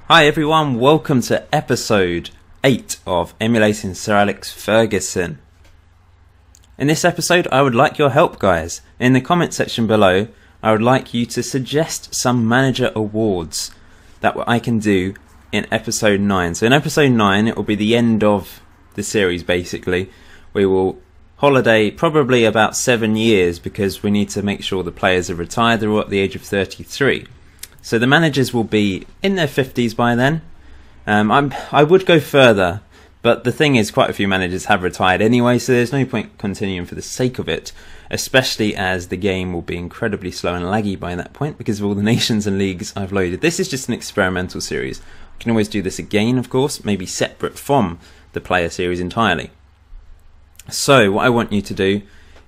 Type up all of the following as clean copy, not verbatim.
Hi everyone, welcome to episode 8 of Emulating Sir Alex Ferguson. In this episode I would like your help, guys. In the comment section below I would like you to suggest some manager awards that I can do in episode 9. So in episode 9 it will be the end of the series basically. We will holiday probably about 7 years because we need to make sure the players are retired. They're all at the age of 33. So the managers will be in their 50s by then. I would go further, but the thing is quite a few managers have retired anyway, so there's no point continuing for the sake of it, especially as the game will be incredibly slow and laggy by that point because of all the nations and leagues I've loaded. This is just an experimental series. I can always do this again, of course, maybe separate from the player series entirely. So what I want you to do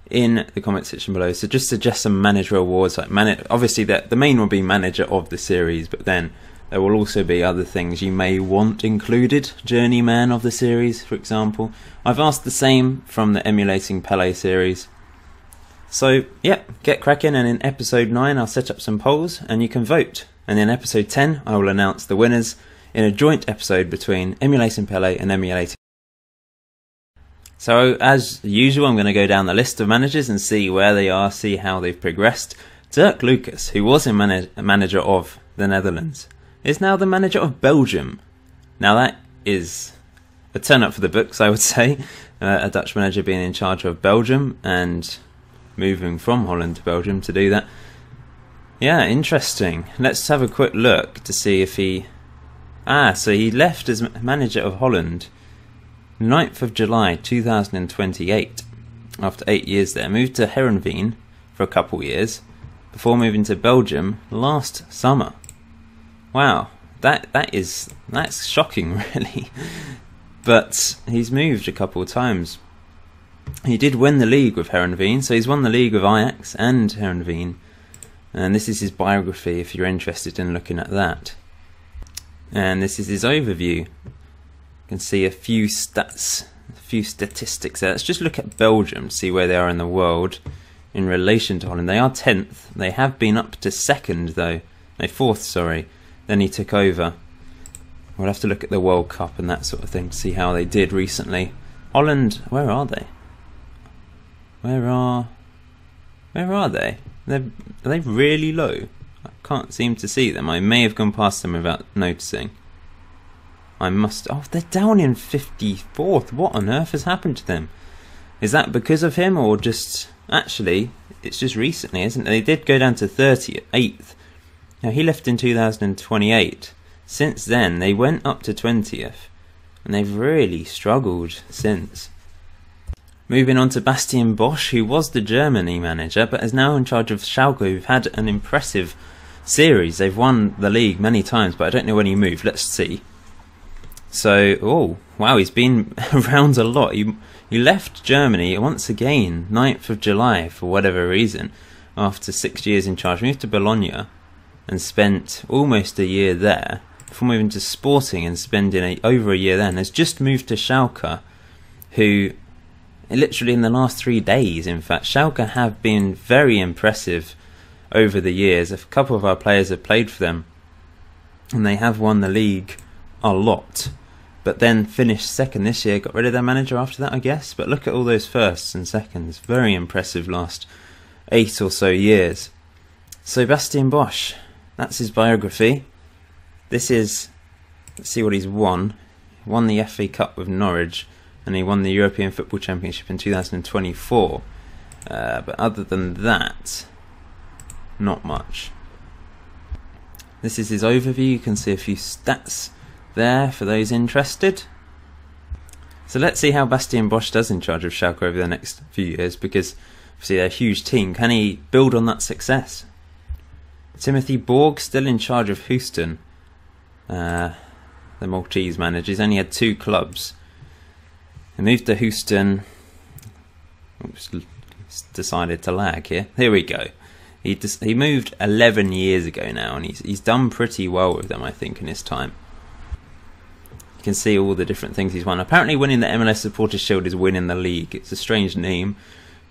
in the comment section below, so just suggest some manager awards, like obviously the main will be manager of the series, but then there will also be other things you may want included. Journeyman of the series, for example. I've asked the same from the Emulating Pele series. So yeah, get cracking, and in episode 9 I'll set up some polls and you can vote, and in episode 10 I will announce the winners in a joint episode between Emulating Pele and Emulating. So as usual, I'm going to go down the list of managers and see where they are, see how they've progressed. Dirk Lucas, who was a manager of the Netherlands, is now the manager of Belgium. Now that is a turn up for the books, I would say. A Dutch manager being in charge of Belgium and moving from Holland to Belgium to do that. Yeah, interesting. Let's have a quick look to see if he... so he left as manager of Holland 9th of July 2028, after 8 years there. Moved to Heerenveen for a couple years before moving to Belgium last summer. Wow, that's shocking really. But he's moved a couple of times. He did win the league with Heerenveen, so he's won the league with Ajax and Heerenveen, and this is his biography if you're interested in looking at that. And this is his overview. You can see a few stats, a few statistics there. Let's just look at Belgium, see where they are in the world in relation to Holland. They are 10th. They have been up to 2nd though. No, 4th, sorry. Then he took over. We'll have to look at the World Cup and that sort of thing to see how they did recently. Holland, where are they? Where are they? Are they really low? I can't seem to see them. I may have gone past them without noticing. Oh, they're down in 54th. What on earth has happened to them? Is that because of him, or just... Actually, it's just recently, isn't it? They did go down to 8th. Now, he left in 2028. Since then, they went up to 20th. And they've really struggled since. Moving on to Bastian Bosch, who was the Germany manager, but is now in charge of Schalke, who've had an impressive series. They've won the league many times, but I don't know when he moved. Let's see. So, oh, wow, he's been around a lot. He left Germany once again, 9th of July, for whatever reason, after 6 years in charge. Moved to Bologna and spent almost a year there, before moving to Sporting and spending over a year there. And has just moved to Schalke, who, literally in the last 3 days, in fact, Schalke have been very impressive over the years. A couple of our players have played for them, and they have won the league a lot, but then finished 2nd this year. Got rid of their manager after that, I guess, but look at all those firsts and seconds. Very impressive last 8 or so years. So Bastian Bosch, that's his biography. This is, let's see what he's won. He won the FA Cup with Norwich, and he won the European Football Championship in 2024, but other than that, not much. This is his overview. You can see a few stats there for those interested. So let's see how Bastian Bosch does in charge of Schalke over the next few years, because obviously they're a huge team. Can he build on that success? Timothy Borg still in charge of Houston, the Maltese manager. He's only had 2 clubs. He moved to Houston. Oops, decided to lag here. Here we go. He moved 11 years ago now, and he's done pretty well with them, I think, in his time. You can see all the different things he's won. Apparently winning the MLS Supporters Shield is winning the league. It's a strange name,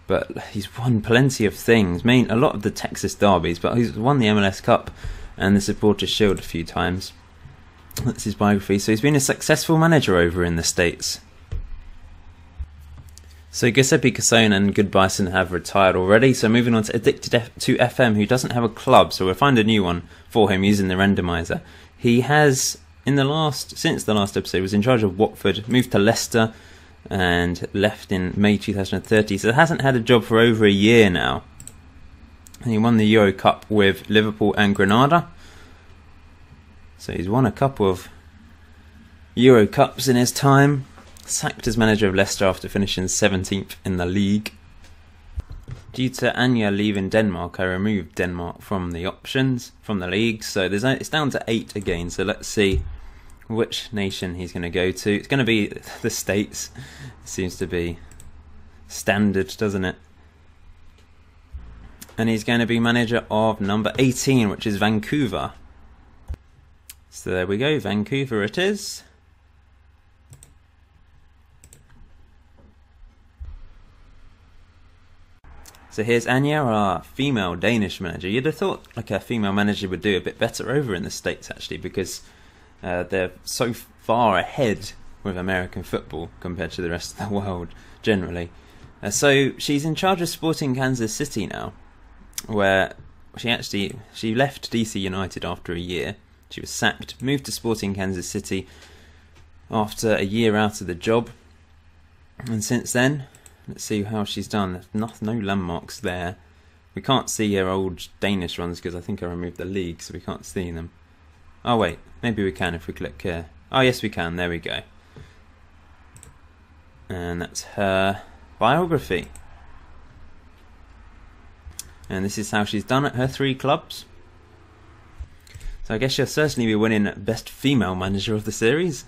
but he's won plenty of things. A lot of the Texas derbies, but he's won the MLS Cup and the Supporters Shield a few times. That's his biography. So he's been a successful manager over in the States. So Giuseppe Cassone and Good Bison have retired already. So moving on to Addicted to FM, who doesn't have a club. So we'll find a new one for him using the randomizer. He has, since the last episode, was in charge of Watford, moved to Leicester, and left in May 2030. So hasn't had a job for over a year now. And he won the Euro Cup with Liverpool and Granada. So he's won a couple of Euro Cups in his time. Sacked as manager of Leicester after finishing 17th in the league. Due to Anya leaving Denmark, I removed Denmark from the options, from the league. So it's down to 8 again. So let's see which nation he's going to go to. It's going to be the States. It seems to be standard, doesn't it? And he's going to be manager of number 18, which is Vancouver. So there we go, Vancouver it is. So here's Anya, our female Danish manager. You'd have thought like a female manager would do a bit better over in the States actually, because they're so far ahead with American football compared to the rest of the world generally. So she's in charge of Sporting Kansas City now, where she left DC United after a year. She was sacked, moved to Sporting Kansas City after a year out of the job, and since then, let's see how she's done. There's no landmarks there. We can't see her old Danish ones because I think I removed the league, so we can't see them. Oh wait, maybe we can if we click here. Oh yes we can, there we go. And that's her biography. And this is how she's done at her 3 clubs. So I guess she'll certainly be winning Best Female Manager of the series.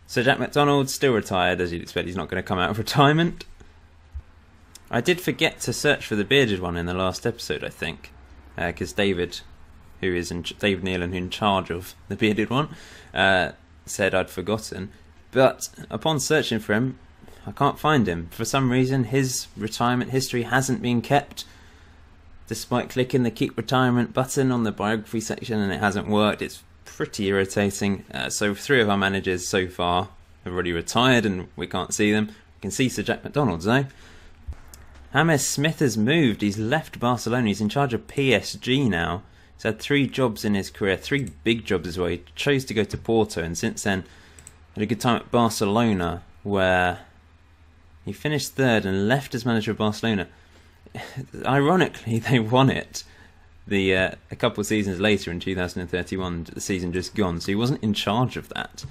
So Jack McDonald's still retired, as you'd expect. He's not going to come out of retirement. I did forget to search for the bearded one in the last episode, I think, because David Neal, who's in charge of the bearded one, said I'd forgotten. But upon searching for him, I can't find him. For some reason, his retirement history hasn't been kept, despite clicking the Keep Retirement button on the biography section, and it hasn't worked. It's pretty irritating. So 3 of our managers so far have already retired and we can't see them. We can see Sir Jack McDonald's though. James Smith has moved. He's left Barcelona. He's in charge of PSG now. He's had 3 jobs in his career, 3 big jobs as well. He chose to go to Porto, and since then had a good time at Barcelona, where he finished 3rd and left as manager of Barcelona. Ironically, they won it a couple of seasons later in 2031, the season just gone, so he wasn't in charge of that,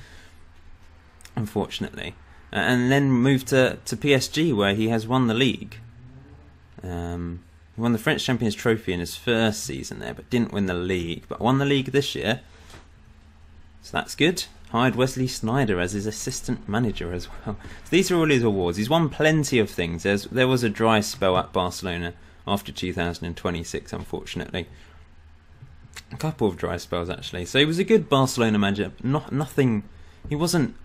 unfortunately. And then moved to PSG, where he has won the league. He won the French Champions Trophy in his first season there, but didn't win the league, but won the league this year, so that's good. Hired Wesley Sneijder as his assistant manager as well. So these are all his awards. He's won plenty of things. There was a dry spell at Barcelona after 2026, unfortunately. A couple of dry spells actually. So he was a good Barcelona manager. Nothing. He wasn't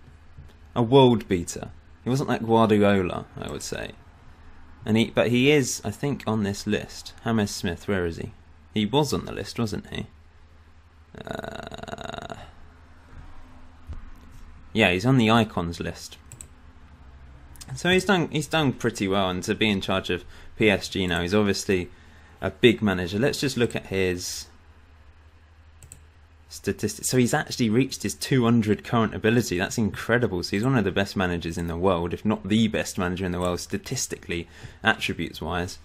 a world beater. He wasn't like Guardiola, I would say. But he is, I think, on this list. James Smith, where is he? He was on the list, wasn't he? Yeah, he's on the icons list. So he's done pretty well, and to be in charge of PSG now, he's obviously a big manager. Let's just look at his statistics. So he's actually reached his 200 current ability. That's incredible. So he's one of the best managers in the world, if not the best manager in the world, statistically, attributes-wise.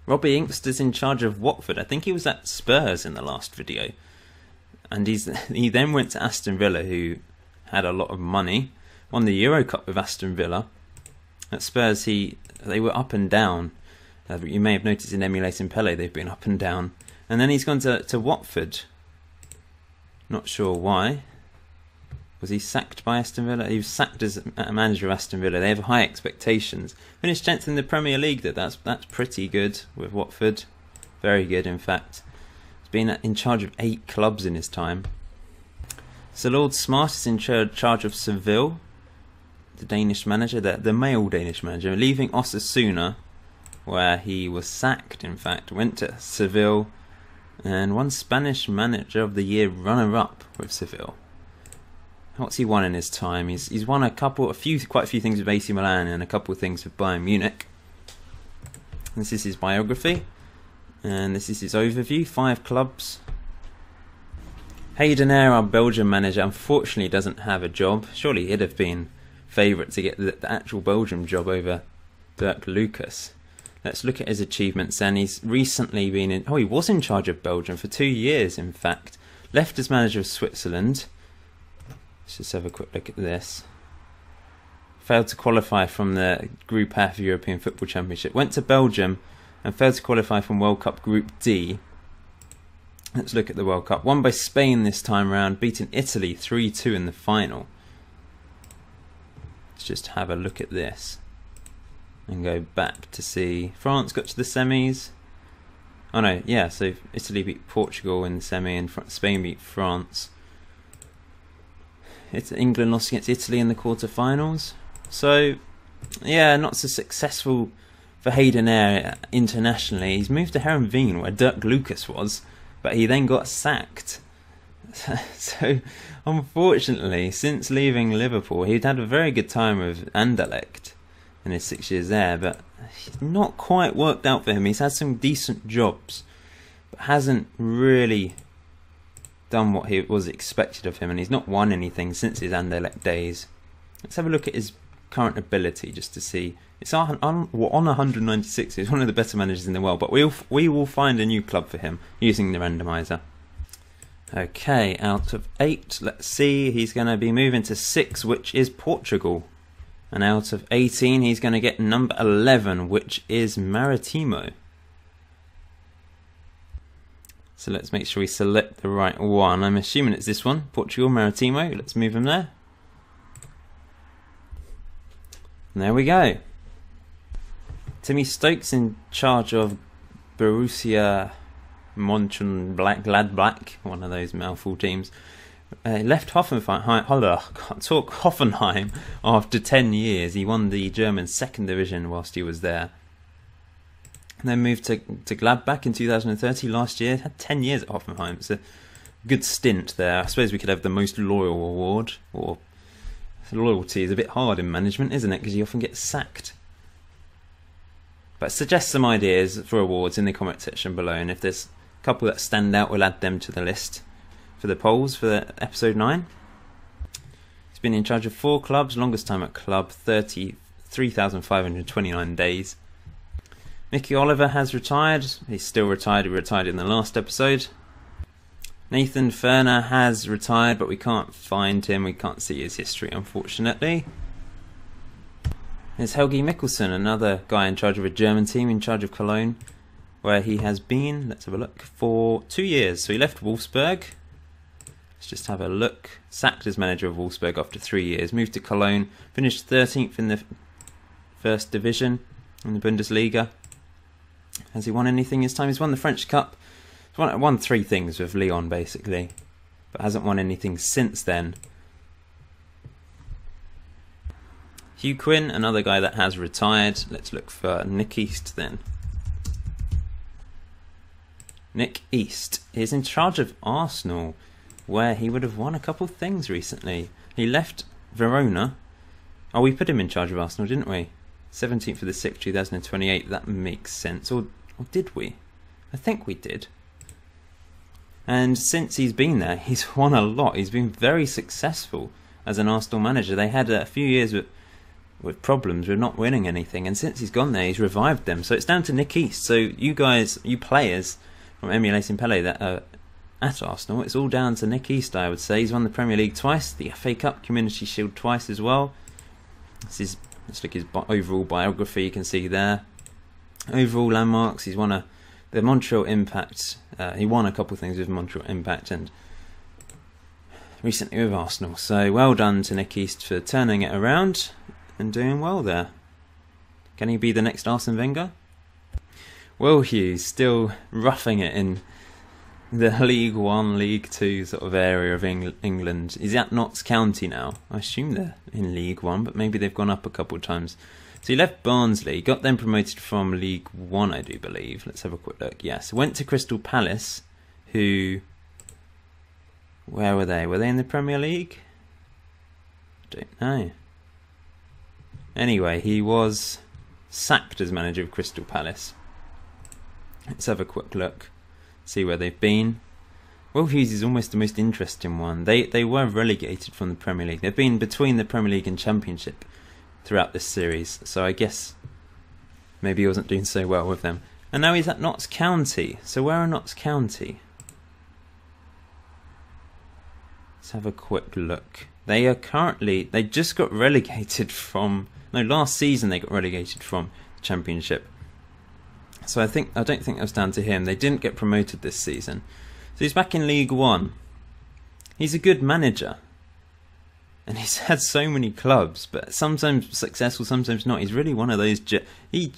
Robbie Inkster's in charge of Watford. I think he was at Spurs in the last video. And he then went to Aston Villa, who had a lot of money. Won the Euro Cup with Aston Villa. At Spurs, they were up and down. You may have noticed in Emulating Pele, they've been up and down. And then he's gone to Watford. Not sure why. Was he sacked by Aston Villa? He was sacked as a manager of Aston Villa. They have high expectations. Finished 10th in the Premier League. That's pretty good with Watford. Very good, in fact. He's been in charge of 8 clubs in his time. Sir Lord Smart is in charge of Seville, the Danish manager, the male Danish manager, leaving Osasuna, where he was sacked, in fact. Went to Seville, and won Spanish Manager of the Year runner-up with Seville. What's he won in his time? He's won quite a few things with AC Milan and a couple of things with Bayern Munich. This is his biography, and this is his overview. 5 clubs. Hayden Eyre, our Belgian manager, unfortunately doesn't have a job. Surely he'd have been favourite to get the actual Belgium job over Dirk Lucas. Let's look at his achievements then. He's recently been in... he was in charge of Belgium for 2 years, in fact. Left as manager of Switzerland. Let's just have a quick look at this. Failed to qualify from the Group F European Football Championship. Went to Belgium and failed to qualify from World Cup Group D. Let's look at the World Cup. Won by Spain this time round, beating Italy 3-2 in the final. Let's just have a look at this and go back to see. France got to the semis. Oh no, yeah, so Italy beat Portugal in the semi and Spain beat France. England lost against Italy in the quarterfinals. So, yeah, not so successful for Hayden Eyre internationally. He's moved to Herenveen, where Dirk Lucas was, but he then got sacked. So, unfortunately, since leaving Liverpool, he'd had a very good time with Anderlecht in his 6 years there, but it's not quite worked out for him. He's had some decent jobs, but hasn't really done what was expected of him, and he's not won anything since his Anderlecht days. Let's have a look at his current ability just to see. It's on 196. He's one of the better managers in the world, but we will find a new club for him using the randomizer. Okay, out of 8, let's see. He's going to be moving to 6, which is Portugal. And out of 18, he's going to get number 11, which is Maritimo. So let's make sure we select the right one. I'm assuming it's this one, Portugal, Maritimo. Let's move him there. And there we go. Timmy Stokes in charge of Borussia Mönchengladbach, one of those mouthful teams. Left Hoffenheim after 10 years. He won the German 2nd division whilst he was there. And then moved to Gladbach in 2030 last year. Had 10 years at Hoffenheim. It's a good stint there. I suppose we could have the most loyal award. Or loyalty is a bit hard in management, isn't it? Because you often get sacked. But suggest some ideas for awards in the comment section below. And if there's a couple that stand out, we'll add them to the list for the polls for episode 9. He's been in charge of 4 clubs. Longest time at club, 33,529 days. Mickey Oliver has retired. He's still retired. He retired in the last episode. Nathan Ferner has retired, but we can't find him. We can't see his history, unfortunately. There's Helgi Mikkelsen, another guy in charge of a German team, in charge of Cologne, where he has been, let's have a look, for 2 years. So he left Wolfsburg. Let's just have a look. Sacked as manager of Wolfsburg after 3 years. Moved to Cologne. Finished 13th in the 1st division in the Bundesliga. Has he won anything this time? He's won the French Cup. He's won 3 things with Lyon, basically, but hasn't won anything since then. Hugh Quinn, another guy that has retired. Let's look for Nick East then. Nick East is in charge of Arsenal, where he would have won a couple of things recently. He left Verona. Oh, we put him in charge of Arsenal, didn't we? 17th of the 6th, 2028. That makes sense. Or did we? I think we did. And since he's been there, he's won a lot. He's been very successful as an Arsenal manager. They had a few years with problems with not winning anything, and since he's gone there, he's revived them. So it's down to Nick East. So you guys, you players from Emulating Pele that are at Arsenal, it's all down to Nick East, I would say. He's won the Premier League twice, the FA Cup, Community Shield twice as well. Let's look at his overall biography. You can see there. Overall landmarks, he's won the Montreal Impact. He won a couple of things with Montreal Impact and recently with Arsenal. So well done to Nick East for turning it around and doing well there. Can he be the next Arsene Wenger? Will Hughes still roughing it in the League 1, League 2 sort of area of England. He's at Notts County now. I assume they're in League 1, but maybe they've gone up a couple of times. So he left Barnsley, got them promoted from League 1, I do believe. Let's have a quick look. Yes, went to Crystal Palace who... Where were they? Were they in the Premier League? Don't know. Anyway, he was sacked as manager of Crystal Palace. Let's have a quick look, see where they've been. Will Hughes is almost the most interesting one. They were relegated from the Premier League. They've been between the Premier League and Championship throughout this series, so I guess maybe he wasn't doing so well with them. And now he's at Notts County. So where are Notts County? Let's have a quick look. They are currently... They just got relegated from... No, last season they got relegated from the Championship. So I don't think that was down to him. They didn't get promoted this season. So he's back in League One. He's a good manager. And he's had so many clubs, but sometimes successful, sometimes not. He's really one of those... He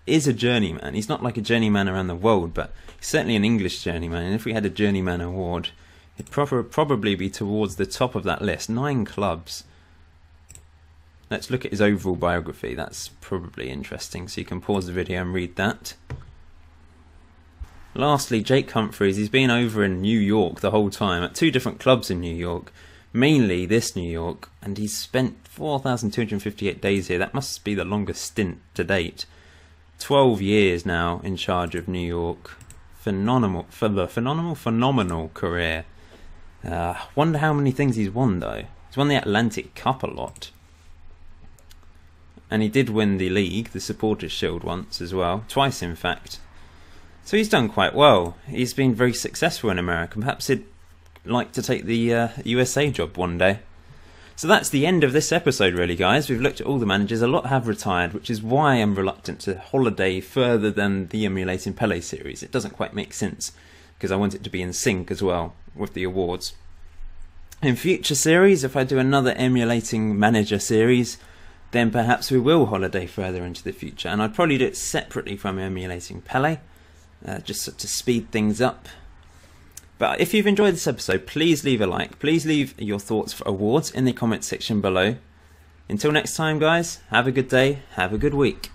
is a journeyman. He's not like a journeyman around the world, but he's certainly an English journeyman. And if we had a journeyman award, he'd probably be towards the top of that list. 9 clubs. Let's look at his overall biography. That's probably interesting, so you can pause the video and read that. Lastly, Jake Humphries. He's been over in New York the whole time, at 2 different clubs in New York, mainly this New York, and he's spent 4,258 days here. That must be the longest stint to date. 12 years now in charge of New York. Phenomenal career. Wonder how many things he's won though. He's won the Atlantic Cup a lot. And he did win the league, the Supporters' Shield once as well. Twice in fact. So he's done quite well. He's been very successful in America. Perhaps he'd like to take the USA job one day. So that's the end of this episode really, guys. We've looked at all the managers. A lot have retired, which is why I'm reluctant to holiday further than the Emulating Pele series. It doesn't quite make sense, because I want it to be in sync as well with the awards. In future series, if I do another Emulating Manager series, then perhaps we will holiday further into the future. And I'd probably do it separately from Emulating Pele, just to speed things up. But if you've enjoyed this episode, please leave a like. Please leave your thoughts for awards in the comment section below. Until next time, guys, have a good day, have a good week.